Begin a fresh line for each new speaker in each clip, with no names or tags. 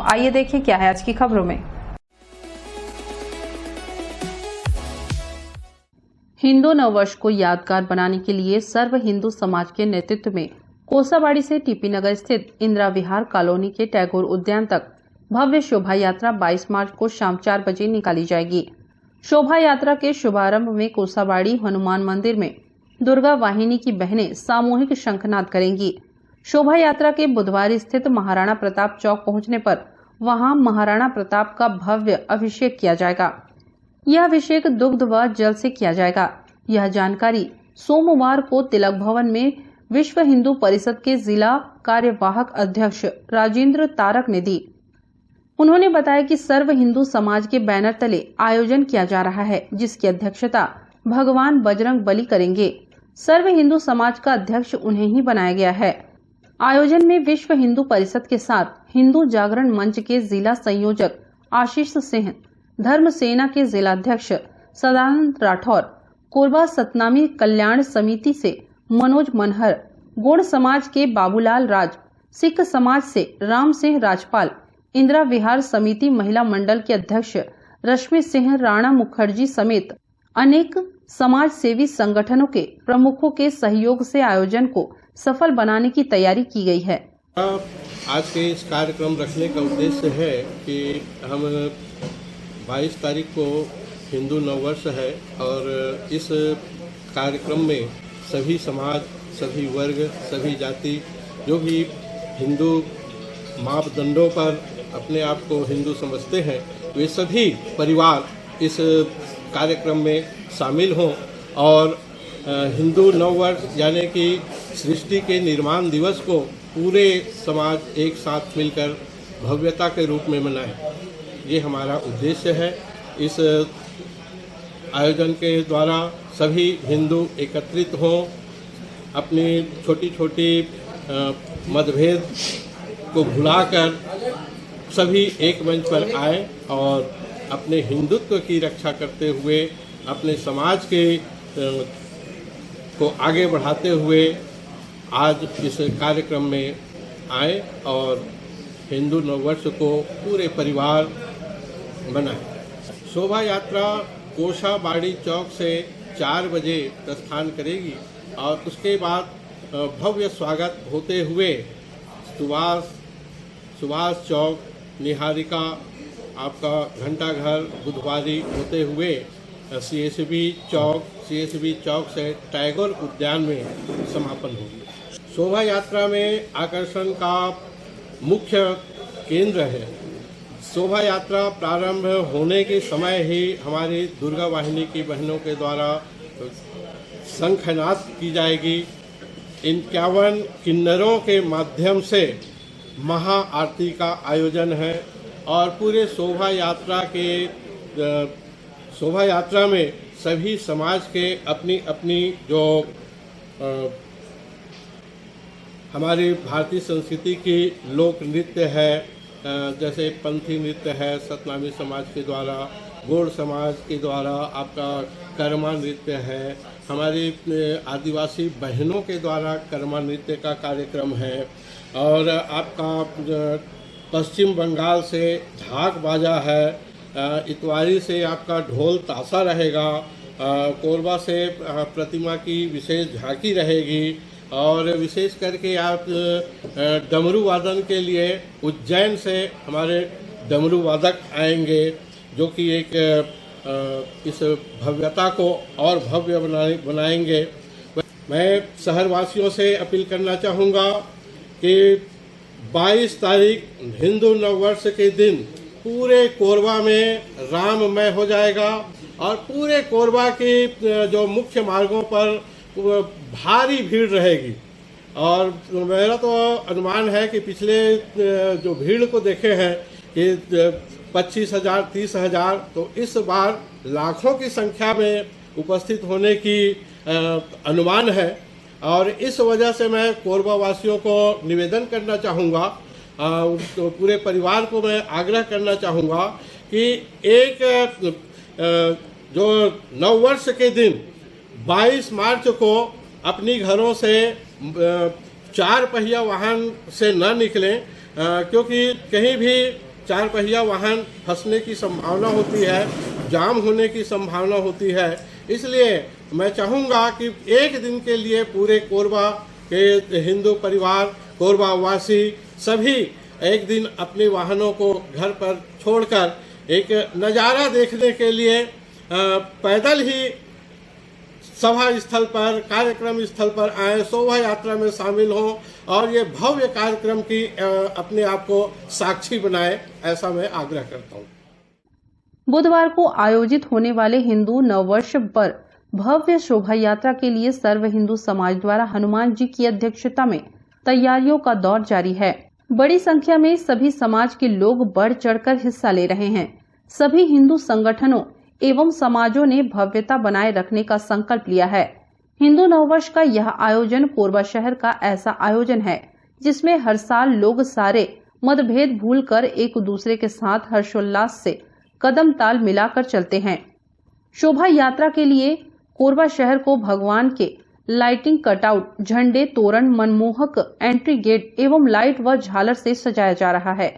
आइए देखिए क्या है आज की खबरों में। हिंदू नववर्ष को यादगार बनाने के लिए सर्व हिंदू समाज के नेतृत्व में कोसाबाड़ी से टीपी नगर स्थित इंदिरा विहार कॉलोनी के टैगोर उद्यान तक भव्य शोभा यात्रा 22 मार्च को शाम 4 बजे निकाली जाएगी। शोभा यात्रा के शुभारंभ में कोसाबाड़ी हनुमान मंदिर में दुर्गा वाहिनी की बहनें सामूहिक शंखनाद करेंगी। शोभा यात्रा के बुधवार स्थित महाराणा प्रताप चौक पहुंचने पर वहां महाराणा प्रताप का भव्य अभिषेक किया जाएगा। यह अभिषेक दुग्ध व जल से किया जाएगा। यह जानकारी सोमवार को तिलक भवन में विश्व हिंदू परिषद के जिला कार्यवाहक अध्यक्ष राजेंद्र तारक ने दी। उन्होंने बताया कि सर्व हिंदू समाज के बैनर तले आयोजन किया जा रहा है, जिसकी अध्यक्षता भगवान बजरंग बली करेंगे। सर्व हिंदू समाज का अध्यक्ष उन्हें ही बनाया गया है। आयोजन में विश्व हिंदू परिषद के साथ हिंदू जागरण मंच के जिला संयोजक आशीष सिंह, धर्म सेना के जिलाध्यक्ष सदानंद राठौर, कोरबा सतनामी कल्याण समिति से मनोज मनहर, गोड़ समाज के बाबूलाल राज, सिख समाज से राम सिंह राजपाल, इंदिरा विहार समिति महिला मंडल के अध्यक्ष रश्मि सिंह राणा मुखर्जी समेत अनेक समाज सेवी संगठनों के प्रमुखों के सहयोग से आयोजन को सफल बनाने की तैयारी की गई है।
आज के इस कार्यक्रम रखने का उद्देश्य है कि हम 22 तारीख को हिंदू नववर्ष है और इस कार्यक्रम में सभी समाज, सभी वर्ग, सभी जाति जो भी हिंदू मापदंडों पर अपने आप को हिंदू समझते हैं, वे सभी परिवार इस कार्यक्रम में शामिल हों और हिंदू नववर्ष यानी कि सृष्टि के निर्माण दिवस को पूरे समाज एक साथ मिलकर भव्यता के रूप में मनाए। ये हमारा उद्देश्य है। इस आयोजन के द्वारा सभी हिंदू एकत्रित हों, अपनी छोटी छोटी मतभेद को भुलाकर सभी एक मंच पर आए और अपने हिंदुत्व की रक्षा करते हुए अपने समाज के को आगे बढ़ाते हुए आज इस कार्यक्रम में आए और हिंदू नववर्ष को पूरे परिवार मनाए। शोभा यात्रा कोसाबाड़ी चौक से 4 बजे प्रस्थान करेगी और उसके बाद भव्य स्वागत होते हुए सुभाष चौक, निहारिका, आपका घंटाघर, बुधवारी होते हुए सीएसबी चौक से टैगोर उद्यान में समापन होगी। शोभा यात्रा में आकर्षण का मुख्य केंद्र है। शोभा यात्रा प्रारंभ होने के समय ही हमारी दुर्गा वाहिनी की बहनों के द्वारा शंखनाद की जाएगी। 51 किन्नरों के माध्यम से महा आरती का आयोजन है और पूरे शोभा यात्रा में सभी समाज के अपनी अपनी जो हमारी भारतीय संस्कृति की लोक नृत्य है, जैसे पंथी नृत्य है सतनामी समाज के द्वारा, गोड़ समाज के द्वारा आपका कर्मा नृत्य है, हमारी आदिवासी बहनों के द्वारा कर्मा नृत्य का कार्यक्रम है और आपका पश्चिम बंगाल से झाक बाजा है, इतवारी से आपका ढोल ताशा रहेगा, कोरबा से प्रतिमा की विशेष झांकी रहेगी और विशेष करके आप डमरू वादन के लिए उज्जैन से हमारे डमरू वादक आएंगे जो कि एक इस भव्यता को और भव्य बनाएंगे। मैं शहरवासियों से अपील करना चाहूँगा कि 22 तारीख हिंदू नववर्ष के दिन पूरे कोरबा में राममय हो जाएगा और पूरे कोरबा के जो मुख्य मार्गों पर भारी भीड़ रहेगी और मेरा तो अनुमान है कि पिछले जो भीड़ को देखे हैं कि 25,000 30,000, तो इस बार लाखों की संख्या में उपस्थित होने की अनुमान है और इस वजह से मैं कोरबा वासियों को निवेदन करना चाहूँगा, तो पूरे परिवार को मैं आग्रह करना चाहूँगा कि एक जो नववर्ष के दिन 22 मार्च को अपनी घरों से 4 पहिया वाहन से न निकलें, क्योंकि कहीं भी चार पहिया वाहन फंसने की संभावना होती है, जाम होने की संभावना होती है। इसलिए मैं चाहूँगा कि एक दिन के लिए पूरे कोरबा के हिंदू परिवार, कोरबा वासी सभी एक दिन अपने वाहनों को घर पर छोड़कर एक नज़ारा देखने के लिए पैदल ही सभा स्थल पर, कार्यक्रम स्थल पर आए, शोभा यात्रा में शामिल हों और ये भव्य कार्यक्रम की अपने आप को साक्षी बनाए, ऐसा मैं आग्रह करता हूँ।
बुधवार को आयोजित होने वाले हिंदू नववर्ष पर भव्य शोभा यात्रा के लिए सर्व हिंदू समाज द्वारा हनुमान जी की अध्यक्षता में तैयारियों का दौर जारी है। बड़ी संख्या में सभी समाज के लोग बढ़ चढ़कर हिस्सा ले रहे हैं। सभी हिंदू संगठनों एवं समाजों ने भव्यता बनाए रखने का संकल्प लिया है। हिंदू नववर्ष का यह आयोजन कोरबा शहर का ऐसा आयोजन है जिसमें हर साल लोग सारे मतभेद भूलकर एक दूसरे के साथ हर्षोल्लास से कदम ताल मिलाकर चलते हैं। शोभा यात्रा के लिए कोरबा शहर को भगवान के लाइटिंग कटआउट, झंडे, तोरण, मनमोहक एंट्री गेट एवं लाइट व झालर से सजाया जा रहा है।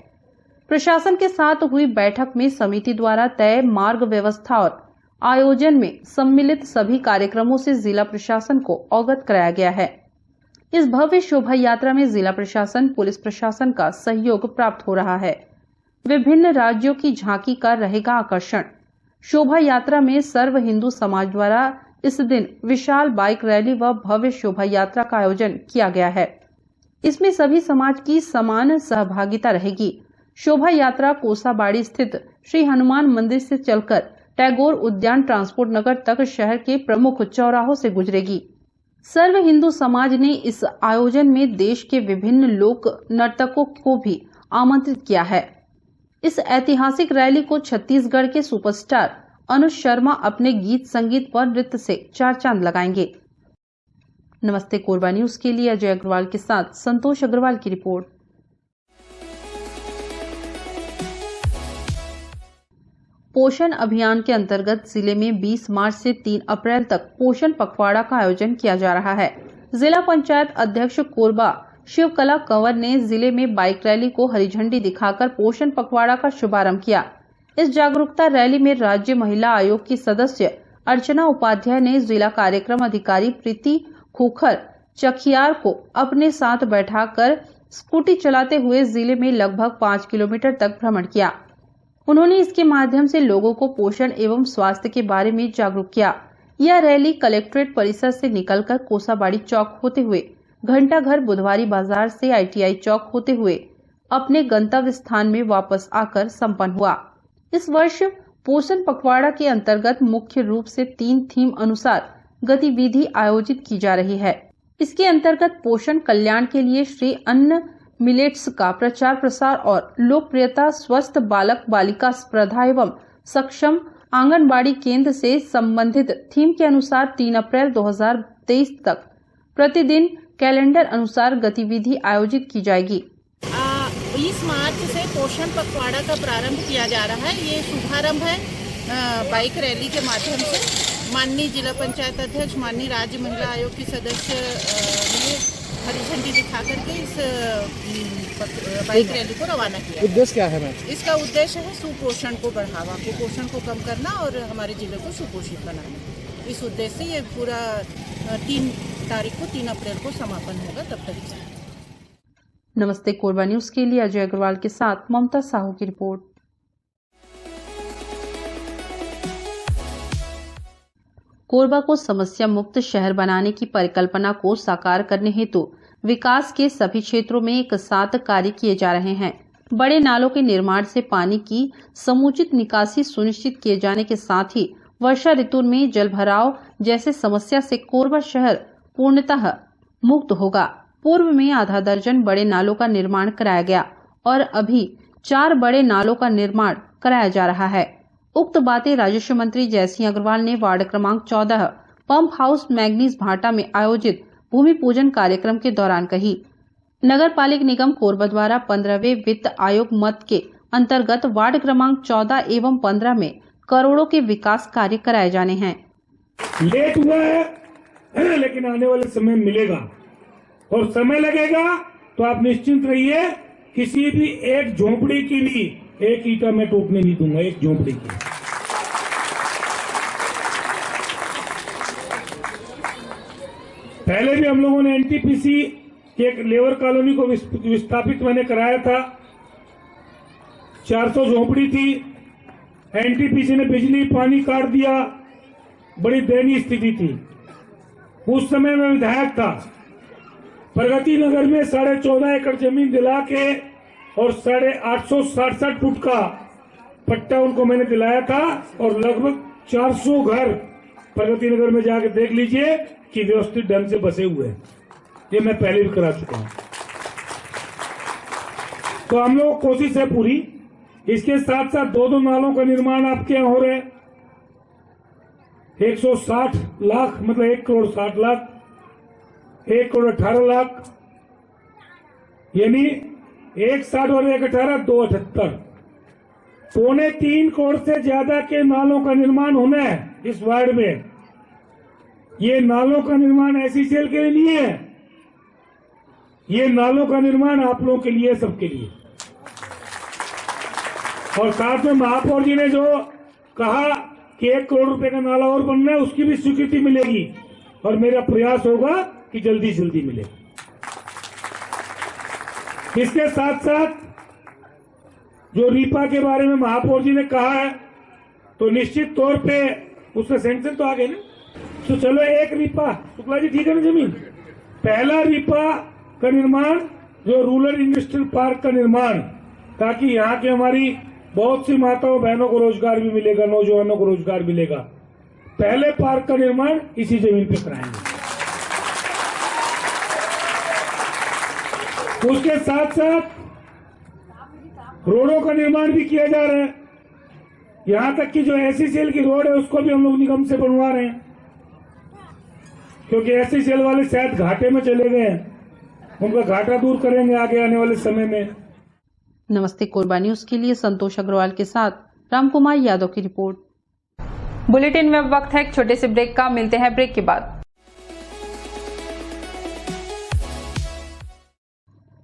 प्रशासन के साथ हुई बैठक में समिति द्वारा तय मार्ग व्यवस्था और आयोजन में सम्मिलित सभी कार्यक्रमों से जिला प्रशासन को अवगत कराया गया है। इस भव्य शोभा यात्रा में जिला प्रशासन, पुलिस प्रशासन का सहयोग प्राप्त हो रहा है। विभिन्न राज्यों की झांकी का रहेगा आकर्षण। शोभा यात्रा में सर्व हिंदू समाज द्वारा इस दिन विशाल बाइक रैली व भव्य शोभा यात्रा का आयोजन किया गया है। इसमें सभी समाज की समान सहभागिता रहेगी। शोभा यात्रा कोसाबाड़ी स्थित श्री हनुमान मंदिर से चलकर टैगोर उद्यान ट्रांसपोर्ट नगर तक शहर के प्रमुख चौराहों से गुजरेगी। सर्व हिंदू समाज ने इस आयोजन में देश के विभिन्न लोक नर्तकों को भी आमंत्रित किया है। इस ऐतिहासिक रैली को छत्तीसगढ़ के सुपरस्टार अनुज शर्मा अपने गीत संगीत व नृत्य से चार चांद लगाएंगे। नमस्ते कोरबा न्यूज के लिए अजय अग्रवाल के साथ संतोष अग्रवाल की रिपोर्ट। पोषण अभियान के अंतर्गत जिले में 20 मार्च से 3 अप्रैल तक पोषण पखवाड़ा का आयोजन किया जा रहा है। जिला पंचायत अध्यक्ष कोरबा शिवकला कंवर ने जिले में बाइक रैली को हरी झंडी दिखाकर पोषण पखवाड़ा का शुभारंभ किया। इस जागरूकता रैली में राज्य महिला आयोग की सदस्य अर्चना उपाध्याय ने जिला कार्यक्रम अधिकारी प्रीति खोखर चखियार को अपने साथ बैठाकर स्कूटी चलाते हुए जिले में लगभग 5 किलोमीटर तक भ्रमण किया। उन्होंने इसके माध्यम से लोगों को पोषण एवं स्वास्थ्य के बारे में जागरूक किया। यह रैली कलेक्ट्रेट परिसर से निकलकर कोसाबाड़ी चौक होते हुए घंटाघर, बुधवारी बाजार से ITI चौक होते हुए अपने गंतव्य स्थान में वापस आकर संपन्न हुआ। इस वर्ष पोषण पखवाड़ा के अंतर्गत मुख्य रूप से 3 थीम अनुसार गतिविधि आयोजित की जा रही है। इसके अंतर्गत पोषण कल्याण के लिए श्री अन्न मिलेट्स का प्रचार प्रसार और लोकप्रियता, स्वस्थ बालक बालिका स्पर्धा एवं सक्षम आंगनबाड़ी केंद्र से संबंधित थीम के अनुसार 3 अप्रैल 2023 तक प्रतिदिन कैलेंडर अनुसार गतिविधि आयोजित की जाएगी।
20 मार्च से पोषण पखवाड़ा का प्रारंभ किया जा रहा है। ये शुभारंभ है बाइक रैली के माध्यम से। माननीय जिला पंचायत अध्यक्ष, माननीय राज्य महिला आयोग की सदस्य ने हरी झंडी दिखा करके इस बाइक रैली को रवाना किया।
उद्देश्य क्या है मैम?
इसका उद्देश्य है सुपोषण को बढ़ावा, कुपोषण को कम करना और हमारे जिले को सुपोषित बनाना। इस उद्देश्य से ये पूरा 3 तारीख को 3 अप्रैल को समापन होगा, तब तक।
नमस्ते कोरबा न्यूज के लिए अजय अग्रवाल के साथ ममता साहू की रिपोर्ट। कोरबा को समस्या मुक्त शहर बनाने की परिकल्पना को साकार करने हेतु विकास के सभी क्षेत्रों में एक साथ कार्य किए जा रहे हैं। बड़े नालों के निर्माण से पानी की समुचित निकासी सुनिश्चित किए जाने के साथ ही वर्षा ऋतु में जलभराव जैसे समस्या से कोरबा शहर पूर्णतः मुक्त होगा। पूर्व में आधा दर्जन बड़े नालों का निर्माण कराया गया और अभी 4 बड़े नालों का निर्माण कराया जा रहा है। उक्त बातें राजस्व मंत्री जयसिंह अग्रवाल ने वार्ड क्रमांक 14 पंप हाउस मैग्नीज भाटा में आयोजित भूमि पूजन कार्यक्रम के दौरान कही। नगर पालिक निगम कोरबा द्वारा 15वें वित्त आयोग मद के अंतर्गत वार्ड क्रमांक 14 एवं 15 में करोड़ों के विकास कार्य कराए जाने हैं।
लेट हुआ है लेकिन आने वाले समय मिलेगा और समय लगेगा तो आप निश्चिंत रहिए, किसी भी एक झोपड़ी की भी एक ईंटा मैं टूटने नहीं दूंगा एक झोपड़ी की। पहले भी हम लोगों ने एनटीपीसी की एक लेबर कॉलोनी को विस्थापित मैंने कराया था। 400 झोपड़ी थी, एनटीपीसी ने बिजली पानी काट दिया, बड़ी दयनीय स्थिति थी। उस समय मैं विधायक था। प्रगति नगर में 14.5 एकड़ जमीन दिला के और 867 फुट का पट्टा उनको मैंने दिलाया था और लगभग 400 घर प्रगति नगर में जाकर देख लीजिए कि व्यवस्थित ढंग से बसे हुए हैं। ये मैं पहले भी करा चुका हूं। तो हम लोग कोशिश है पूरी। इसके साथ साथ 2 नालों का निर्माण आपके यहाँ हो रहे हैं। 160 लाख मतलब 1 करोड़ 60 लाख, 1 करोड़ 18 लाख, यानी 160 और 118 278, 2.25 करोड़ से ज्यादा के नालों का निर्माण होना है इस वार्ड में। ये नालों का निर्माण एसईसीएल के लिए नहीं है, ये नालों का निर्माण आप लोगों के लिए, सबके लिए। और साथ में महापौर जी ने जो कहा कि 1 करोड़ रुपए का नाला और बनना है, उसकी भी स्वीकृति मिलेगी और मेरा प्रयास होगा कि जल्दी जल्दी मिले। इसके साथ साथ जो रीपा के बारे में महापौर जी ने कहा है, तो निश्चित तौर पे उसका सैंक्शन तो आ गए ना। तो चलो एक रीपा, शुक्ला जी ठीक है ना जमीन, पहला रीपा का निर्माण जो रूरल इंडस्ट्रियल पार्क का निर्माण, ताकि यहाँ की हमारी बहुत सी माताओं बहनों को रोजगार भी मिलेगा, नौजवानों को रोजगार मिलेगा। पहले पार्क का निर्माण इसी जमीन पे कराएंगे। उसके साथ साथ रोडों का निर्माण भी किया जा रहा है। यहां तक कि जो एसईसीएल की रोड है उसको भी हम लोग निगम से बनवा रहे हैं, क्योंकि एसईसीएल वाले शायद घाटे में चले गए हैं, उनका घाटा दूर करेंगे आगे आने वाले समय में।
नमस्ते कोरबा न्यूज के लिए संतोष अग्रवाल के साथ रामकुमार यादव की रिपोर्ट। बुलेटिन में वक्त है एक छोटे से ब्रेक का, मिलते हैं ब्रेक के बाद।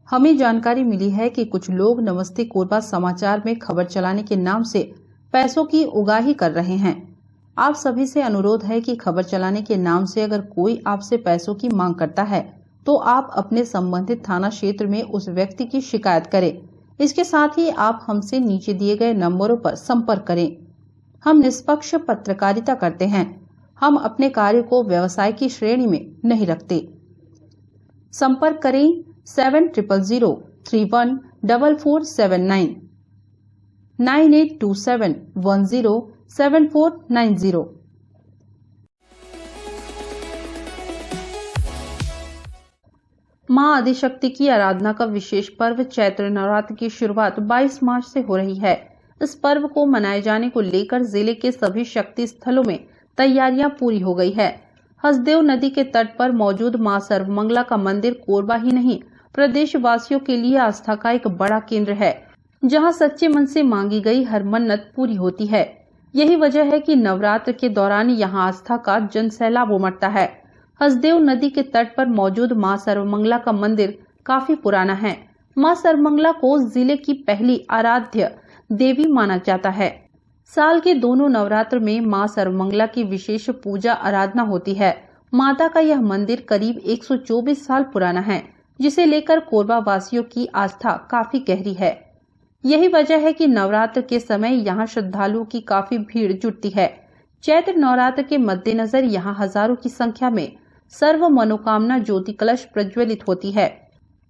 हमें जानकारी मिली है कि कुछ लोग नमस्ते कोरबा समाचार में खबर चलाने के नाम से पैसों की उगाही कर रहे हैं। आप सभी से अनुरोध है कि खबर चलाने के नाम से अगर कोई आपसे पैसों की मांग करता है तो आप अपने संबंधित थाना क्षेत्र में उस व्यक्ति की शिकायत करें। इसके साथ ही आप हमसे नीचे दिए गए नंबरों पर संपर्क करें। हम निष्पक्ष पत्रकारिता करते हैं, हम अपने कार्य को व्यवसाय की श्रेणी में नहीं रखते। संपर्क करें 7000314479 9827107490। मां आदिशक्ति की आराधना का विशेष पर्व चैत्र नवरात्र की शुरुआत 22 मार्च से हो रही है। इस पर्व को मनाए जाने को लेकर जिले के सभी शक्ति स्थलों में तैयारियां पूरी हो गई है। हसदेव नदी के तट पर मौजूद मां सर्वमंगला का मंदिर कोरबा ही नहीं प्रदेश वासियों के लिए आस्था का एक बड़ा केंद्र है, जहां सच्चे मन से मांगी गई हर मन्नत पूरी होती है। यही वजह है कि नवरात्र के दौरान यहां आस्था का जनसैलाब उमड़ता है। हसदेव नदी के तट पर मौजूद मां सर्वमंगला का मंदिर काफी पुराना है। मां सर्वमंगला को जिले की पहली आराध्य देवी माना जाता है। साल के दोनों नवरात्र में मां सर्वमंगला की विशेष पूजा आराधना होती है। माता का यह मंदिर करीब 124 साल पुराना है, जिसे लेकर कोरबा वासियों की आस्था काफी गहरी है। यही वजह है कि नवरात्र के समय यहाँ श्रद्धालुओं की काफी भीड़ जुटती है। चैत्र नवरात्र के मद्देनजर यहाँ हजारों की संख्या में सर्व मनोकामना ज्योति कलश प्रज्वलित होती है।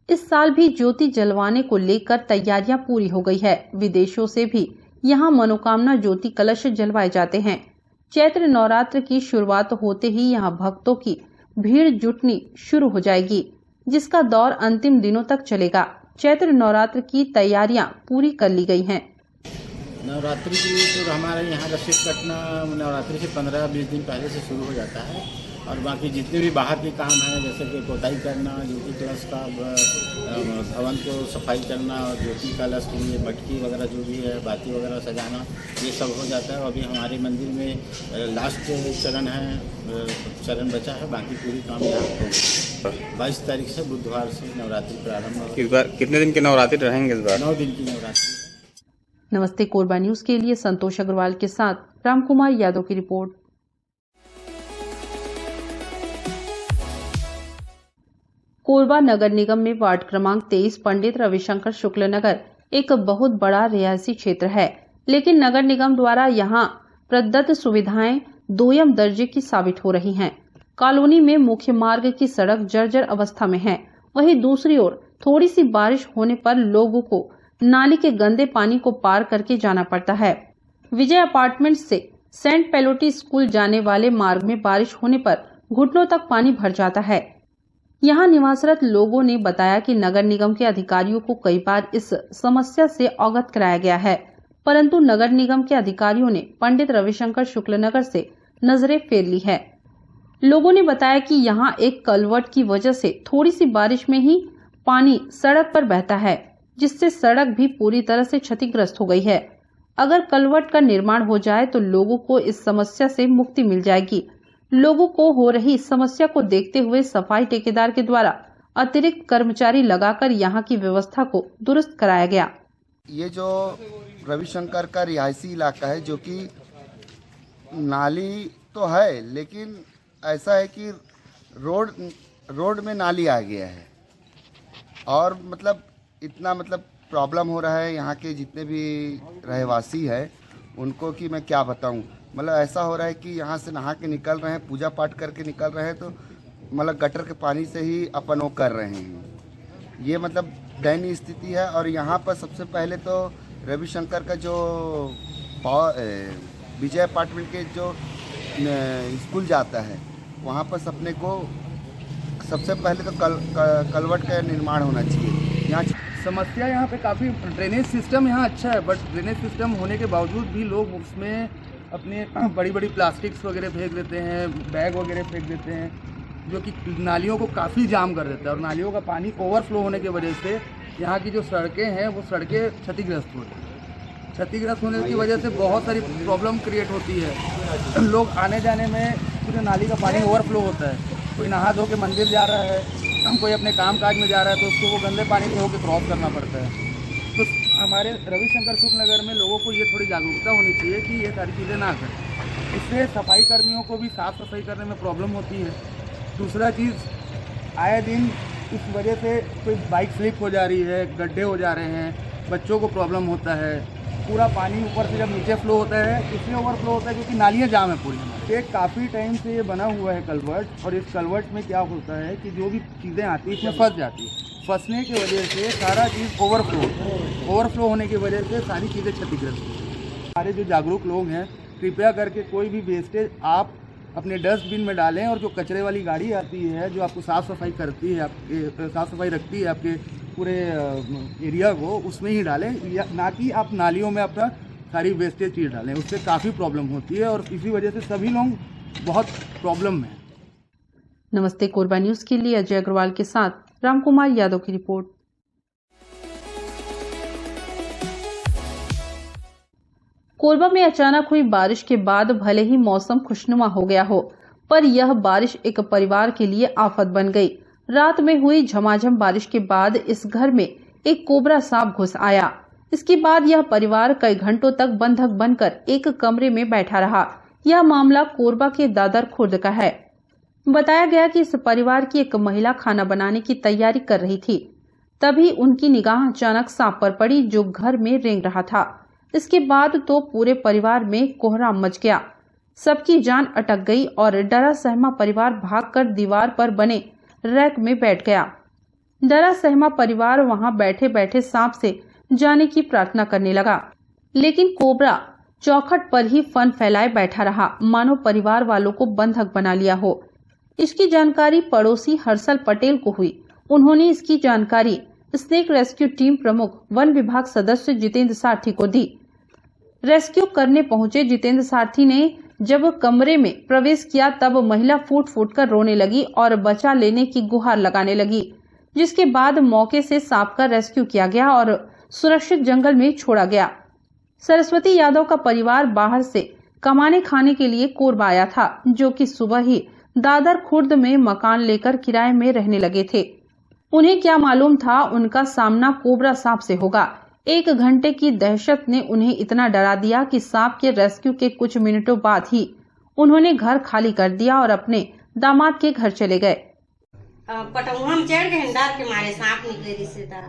इस साल भी ज्योति जलवाने को लेकर तैयारियां पूरी हो गई है। विदेशों से भी यहाँ मनोकामना ज्योति कलश जलवाए जाते हैं। चैत्र नवरात्र की शुरुआत होते ही यहाँ भक्तों की भीड़ जुटनी शुरू हो जाएगी, जिसका दौर अंतिम दिनों तक चलेगा। चैत्र नवरात्र की तैयारियां पूरी कर ली गई हैं।
नवरात्रि के लिए तो हमारे यहाँ रसीद कटना नवरात्रि से 15-20 दिन पहले से शुरू हो जाता है, और बाकी जितने भी बाहर के काम हैं जैसे कि पोताई करना, ज्योति कलश का भवन को सफाई करना और ज्योति कलश के लिए मटकी वगैरह जो भी है, बाती वगैरह सजाना, ये सब हो जाता है। अभी हमारे मंदिर में लास्ट चरण है, चरण बचा है, बाकी पूरी काम यहाँ हो। 22 तारीख से बुधवार से नवरात्रि प्रारंभ होगी।
इस बार कितने दिन के नवरात्रि रहेंगे? इस बार
9 दिन की नवरात्रि।
नमस्ते कोरबा न्यूज के लिए संतोष अग्रवाल के साथ रामकुमार यादव की रिपोर्ट। कोरबा नगर निगम में वार्ड क्रमांक 23 पंडित रविशंकर शुक्ल नगर एक बहुत बड़ा रिहायशी क्षेत्र है, लेकिन नगर निगम द्वारा यहां प्रदत्त सुविधाएं दोयम दर्जे की साबित हो रही हैं। कॉलोनी में मुख्य मार्ग की सड़क जर्जर अवस्था में है, वहीं दूसरी ओर थोड़ी सी बारिश होने पर लोगों को नाली के गंदे पानी को पार करके जाना पड़ता है। विजय अपार्टमेंट से सेंट पेलोटी स्कूल जाने वाले मार्ग में बारिश होने पर घुटनों तक पानी भर जाता है। यहां निवासरत लोगों ने बताया कि नगर निगम के अधिकारियों को कई बार इस समस्या से अवगत कराया गया है, परंतु नगर निगम के अधिकारियों ने पंडित रविशंकर शुक्ल नगर से नजरें फेर ली है। लोगों ने बताया कि यहां एक कलवर्ट की वजह से थोड़ी सी बारिश में ही पानी सड़क पर बहता है, जिससे सड़क भी पूरी तरह से क्षतिग्रस्त हो गई है। अगर कलवर्ट का निर्माण हो जाए तो लोगों को इस समस्या से मुक्ति मिल जाएगी। लोगों को हो रही इस समस्या को देखते हुए सफाई ठेकेदार के द्वारा अतिरिक्त कर्मचारी लगाकर यहां की व्यवस्था को दुरुस्त कराया गया।
ये जो रविशंकर का रिहायशी इलाका है, जो कि नाली तो है, लेकिन ऐसा है कि रोड में नाली आ गया है और मतलब इतना प्रॉब्लम हो रहा है यहाँ के जितने भी रहवासी है उनको कि मैं क्या बताऊँ। ऐसा हो रहा है कि यहाँ से नहा के निकल रहे हैं, पूजा पाठ करके निकल रहे हैं, तो गटर के पानी से ही अपन वो कर रहे हैं। ये दयनीय स्थिति है। और यहाँ पर सबसे पहले तो रविशंकर का जो विजय अपार्टमेंट के जो स्कूल जाता है, वहाँ पर अपने को सबसे पहले तो कलवर्ट का निर्माण होना चाहिए। यहाँ
समस्या यहाँ पे काफ़ी, ड्रेनेज सिस्टम यहाँ अच्छा है, बट ड्रेनेज सिस्टम होने के बावजूद भी लोग उसमें अपने बड़ी बड़ी प्लास्टिक्स वगैरह फेंक देते हैं, बैग वगैरह फेंक देते हैं, जो कि नालियों को काफ़ी जाम कर देता है। और नालियों का पानी ओवरफ्लो होने की वजह से यहाँ की जो सड़कें हैं वो सड़कें क्षतिग्रस्त होती हैं। क्षतिग्रस्त होने की वजह से बहुत सारी प्रॉब्लम क्रिएट होती है। लोग आने जाने में पूरे नाली का पानी ओवरफ्लो होता है। कोई नहा धो के मंदिर जा रहा है, कोई अपने काम काज में जा रहा है, तो उसको वो गंदे पानी से होकर क्रॉस करना पड़ता है। तो हमारे रविशंकर शुक्ल नगर में लोगों को ये थोड़ी जागरूकता होनी चाहिए कि ये सारी चीज़ें ना करें। इससे सफाई कर्मियों को भी साफ़ सफाई करने में प्रॉब्लम होती है। दूसरा चीज़, आए दिन इस वजह से कोई बाइक स्लिप हो जा रही है, गड्ढे हो जा रहे हैं, बच्चों को प्रॉब्लम होता है। पूरा पानी ऊपर से जब नीचे फ्लो होता है इसलिए ओवरफ्लो होता है क्योंकि नालियाँ जाम है पूरी। ये काफ़ी टाइम से ये बना हुआ है कलवर्ट, और इस कलवर्ट में क्या होता है कि जो भी चीज़ें आती हैं इसमें फंस जाती है। फंसने की वजह से सारा चीज़ ओवरफ्लो होने की वजह से सारी चीज़ें क्षतिग्रस्त होती हैं। हमारे जो जागरूक लोग हैं, कृपया करके कोई भी वेस्टेज आप अपने डस्टबिन में डालें, और जो कचरे वाली गाड़ी आती है जो आपको साफ़ सफाई करती है, आपके साफ़ सफाई रखती है आपके पूरे एरिया को, उसमें ही डालें, या ना कि आप नालियों में अपना सारी वेस्टेज चीज़ डालें। उससे काफ़ी प्रॉब्लम होती है और इसी वजह से सभी लोग बहुत प्रॉब्लम में।
नमस्ते कोरबा न्यूज के लिए अजय अग्रवाल के साथ रामकुमार यादव की रिपोर्ट। कोरबा में अचानक हुई बारिश के बाद भले ही मौसम खुशनुमा हो गया हो, पर यह बारिश एक परिवार के लिए आफत बन गई। रात में हुई झमाझम बारिश के बाद इस घर में एक कोबरा सांप घुस आया। इसके बाद यह परिवार कई घंटों तक बंधक बनकर एक कमरे में बैठा रहा। यह मामला कोरबा के दादर खुर्द का है। बताया गया कि इस परिवार की एक महिला खाना बनाने की तैयारी कर रही थी, तभी उनकी निगाह अचानक सांप पर पड़ी जो घर में रेंग रहा था। इसके बाद तो पूरे परिवार में कोहराम मच गया। सबकी जान अटक गई और डरा सहमा परिवार भागकर दीवार पर बने रैक में बैठ गया। डरा सहमा परिवार वहां बैठे बैठे सांप से जाने की प्रार्थना करने लगा, लेकिन कोबरा चौखट पर ही फन फैलाए बैठा रहा, मानो परिवार वालों को बंधक बना लिया हो। इसकी जानकारी पड़ोसी हर्षल पटेल को हुई। उन्होंने इसकी जानकारी स्नेक रेस्क्यू टीम प्रमुख वन विभाग सदस्य जितेंद्र सारथी को दी। रेस्क्यू करने पहुंचे जितेंद्र सारथी ने जब कमरे में प्रवेश किया तब महिला फूट फूट कर रोने लगी और बचा लेने की गुहार लगाने लगी, जिसके बाद मौके से सांप का रेस्क्यू किया गया और सुरक्षित जंगल में छोड़ा गया। सरस्वती यादव का परिवार बाहर से कमाने खाने के लिए कोरबा आया था, जो कि सुबह ही दादर खुर्द में मकान लेकर किराए में रहने लगे थे। उन्हें क्या मालूम था उनका सामना कोबरा सांप से होगा। 1 घंटे की दहशत ने उन्हें इतना डरा दिया कि सांप के रेस्क्यू के कुछ मिनटों बाद ही उन्होंने घर खाली कर दिया और अपने दामाद के घर चले गए।
पटौहा में चढ़ गए डर के मारे, सांप निकले रिश्तेदार।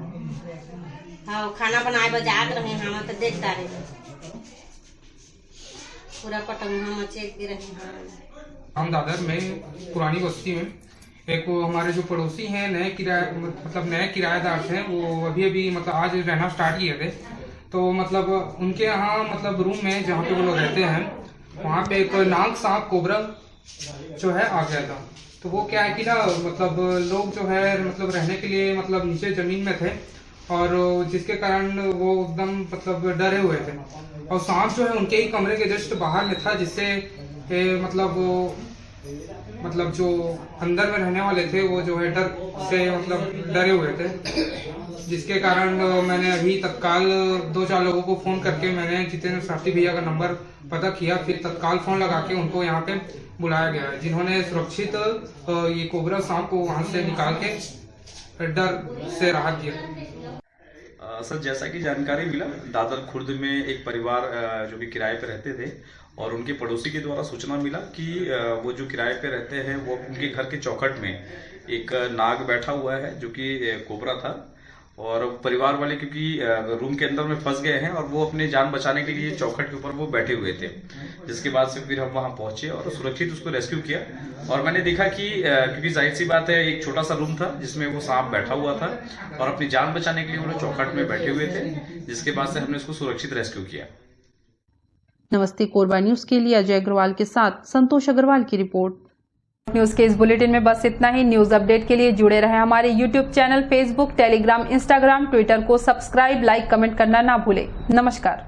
हाँ, खाना बनाए बजात रहे हम तो देखता रहे पूरा पटौहा में चेक रहे।
हम दादर में पुरानी बस्ती में एक हमारे जो पड़ोसी हैं नए किराएदार थे, वो अभी मतलब आज रहना स्टार्ट किए थे। तो मतलब उनके यहाँ मतलब रूम में जहाँ पे वो लोग रहते हैं वहाँ पे एक नाग सांप कोबरा जो है आ गया था। तो वो क्या है कि ना मतलब लोग जो है मतलब रहने के लिए मतलब नीचे जमीन में थे और जिसके कारण वो एकदम मतलब डरे हुए थे और सांप जो है उनके ही कमरे के जस्ट बाहर में था, जिससे मतलब जो अंदर में रहने वाले थे वो जो है डर से मतलब डरे हुए थे, जिसके कारण मैंने अभी तत्काल 2-4 लोगों को फोन करके मैंने जितेंद्र साथी भैया का नंबर पता किया, फिर तत्काल फोन लगा के उनको यहाँ पे बुलाया गया है, जिन्होंने सुरक्षित ये कोबरा सांप को वहाँ से निकाल के डर से राहत दिया।
सर, जैसा कि जानकारी मिला, दादर खुर्द में एक परिवार जो कि किराए पे रहते थे और उनके पड़ोसी के द्वारा सूचना मिला कि वो जो किराए पे रहते हैं वो उनके घर के चौखट में एक नाग बैठा हुआ है जो कि कोबरा था और परिवार वाले क्योंकि रूम के अंदर में फंस गए हैं और वो अपने जान बचाने के लिए चौखट के ऊपर वो बैठे हुए थे, जिसके बाद से फिर हम वहां पहुंचे और सुरक्षित उसको रेस्क्यू किया। और मैंने देखा कि क्योंकि जाहिर सी बात है एक छोटा सा रूम था जिसमें वो सांप बैठा हुआ था और अपनी जान बचाने के लिए वो चौखट में बैठे हुए थे, जिसके बाद से हमने उसको सुरक्षित रेस्क्यू किया।
नमस्ते कोरबा न्यूज के लिए अजय अग्रवाल के साथ संतोष अग्रवाल की रिपोर्ट। न्यूज के इस बुलेटिन में बस इतना ही। न्यूज अपडेट के लिए जुड़े रहें हमारे YouTube channel, Facebook, Telegram, Instagram, Twitter को सब्सक्राइब, लाइक, कमेंट करना ना भूलें। नमस्कार।